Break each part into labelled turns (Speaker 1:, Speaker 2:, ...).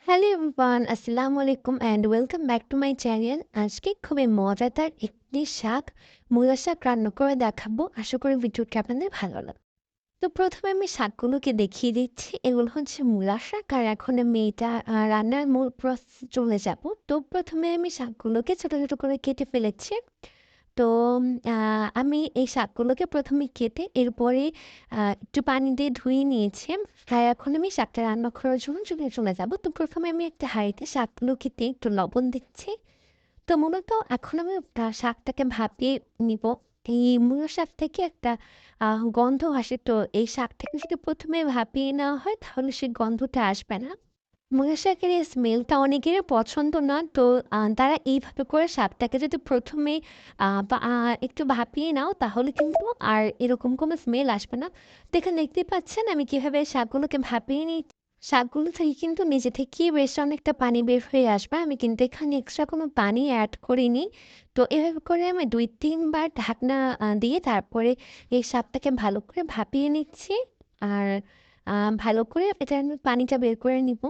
Speaker 1: Hello everyone, আসসালামু আলাইকুম and welcome back to my channel. আজকে খুবই মজাদার একটি শাক, মূলা শাক রান্না করে দেখাবো। আশা করি ভিডিওটি আপনাদের ভালো লাগবে। তো প্রথমে আমি শাকগুলোকে দেখিয়ে দিচ্ছি। এগুলো হচ্ছে মূলা শাক আর এখন আমি এটা রান্নার মূল প্রসেসে চলে যাব। তো প্রথমে আমি শাকগুলোকে ছোট, ছোট করে কেটে ফেলেছি। তো আ আমি এই শাকগুলোকে ১ম এ কেটে এরপরে একটু পানি দিয়ে ধুয়ে নিয়েছি। আর এখন আমি শাকটা রান্না করার জন্য চুলায় চলে যাব। তো ১ম এ আমি একটা হাঁড়িতে শাকগুলোকে দিয়ে একটু লবণ দিচ্ছি। তো মূলত এখন আমি শাকটাকে ভাপিয়ে নিবো। এই মূলো শাক থেকে একটা আ গন্ধ আসে। তো এই শাকটাকে যদি ১ম এ ভাপিয়ে নেওয়া হয় তাহলে সেই গন্ধটা আসবে না। মূলা শাকের এই স্মেলটা অনেকেরই পছন্দ না। তো তারা এইভাবে করে শাকটাকে যদি ১ম এ বা একটু ভাপিয়ে নাও তাহলে কিন্তু আর এরকম কোনো স্মেল আসবে না। তো এখানে দেখতেই পাচ্ছেন আমি কিভাবে শাকগুলোকে ভাপিয়ে নিই। শাকগুলো থেকে কিন্তু নিজে থেকেই বেশ অনেকটা পানি বের হয়ে আসবে। আমি কিন্তু এখানে এক্সট্রা কোনো পানি এড করিনি। তো এভাবে করে আমি ২-৩ বার ঢাকনা দিয়ে তারপরে এই শাকটাকে ভালো করে ভাপিয়ে নিচ্ছি। আর আ ভালো করে এটা আমি পানিটা বের করে নিব।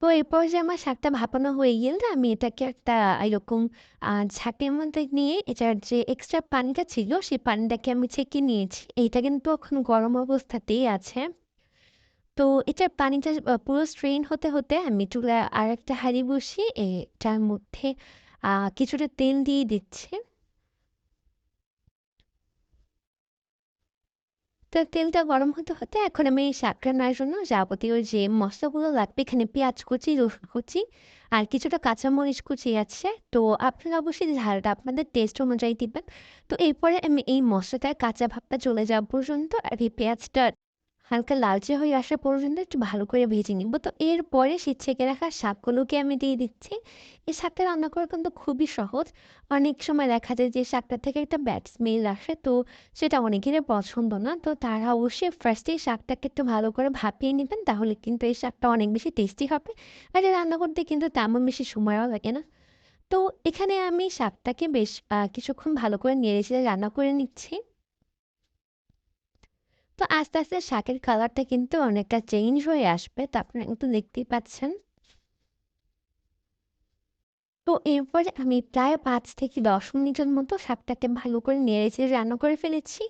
Speaker 1: তো এই পর্যায়ে আমার শাকটা ভাপানো হয়ে গেলে আমি এটাকে একটা এরকম ঝাঁকির মধ্যে নিয়ে এটার যে এক্সট্রা পানিটা ছিল সেই পানিটাকে আমি ছেঁকে নিয়েছি। এইটা কিন্তু এখন গরম অবস্থাতেই আছে। তো এটার পানিটা পুরো স্ট্রেইন হতে, হতে আমি চুলায় আরেকটা হাঁড়ি বসিয়ে এটার মধ্যে কিছুটা তেল দিয়ে দিচ্ছি। তো তেলটা গরম হতে, হতে এখন আমি শাক রান্নার জন্য যাবতীয় যে মসলাগুলো লাগবে এখানে পেঁয়াজ কুচি, রসুন কুচি আর কিছুটা কাঁচামরিচ কুচি আছে। তো আপনারা অবশ্যই ঝালটা আপনাদের টেস্ট অনুযায়ী দিবেন। তো এরপরে আমি এই মসলাটার কাঁচা ভাবটা চলে যাওয়া পর্যন্ত আর এই পেঁয়াজটা হালকা লালচে হয়ে আসা পর্যন্ত একটু ভালো করে ভেজে নিব। তো এরপরে সেই ছেঁকে রাখা শাকগুলোকে আমি দিয়ে দিচ্ছি। এই শাকটা রান্না করা কিন্তু খুবই সহজ। অনেক সময় দেখা যায় যে শাকটা থেকে একটা ব্যাড স্মেল আসে। তো সেটা অনেকেরই পছন্দ না। তো তারা অবশ্যই ফার্স্টেই শাকটাকে একটু ভালো করে ভাপিয়ে নিবেন। তাহলে কিন্তু এই শাকটা অনেক বেশি টেস্টি হবে। আর এটা রান্না করতে কিন্তু তেমন বেশি সময়ও লাগে না। তো এখানে আমি শাকটাকে বেশ কিছুক্ষণ ভালো করে নেড়েচেড়ে রান্না করে নিচ্ছি। তো আস্তে, আস্তে শাকের কালারটা কিন্তু অনেকটা চেঞ্জ হয়ে আসবে। তো আপনারা কিন্তু দেখতেই পাচ্ছেন। তো এরপরে আমি প্রায় ৫ থেকে ১০ মিনিটের মতো শাকটাকে ভালো করে নেড়েচেড়ে রান্না করে ফেলেছি।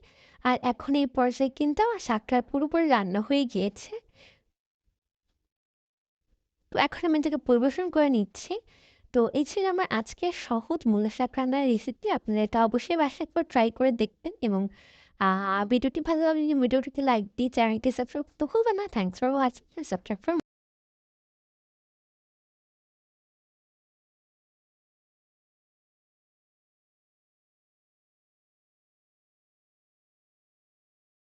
Speaker 1: আর এখন এই পর্যায়ে কিন্তু আমার শাকটা পুরোপুরি রান্না হয়ে গিয়েছে। তো এখন আমি এটাকে পরিবেশন করে নিচ্ছি। তো এই ছিল আমার আজকের সহজ মূলা শাক রান্নার রেসিপি। আপনারা এটা অবশ্যই বাসায় একবার ট্রাই করে দেখবেন এবং আ ভিডিওটি ভালো লাগলে ভিডিওটিতে লাইক দিয়ে চ্যানেলটি সাবস্ক্রাইব করতে ভুলবেন না। Thanks for watching. Subscribe for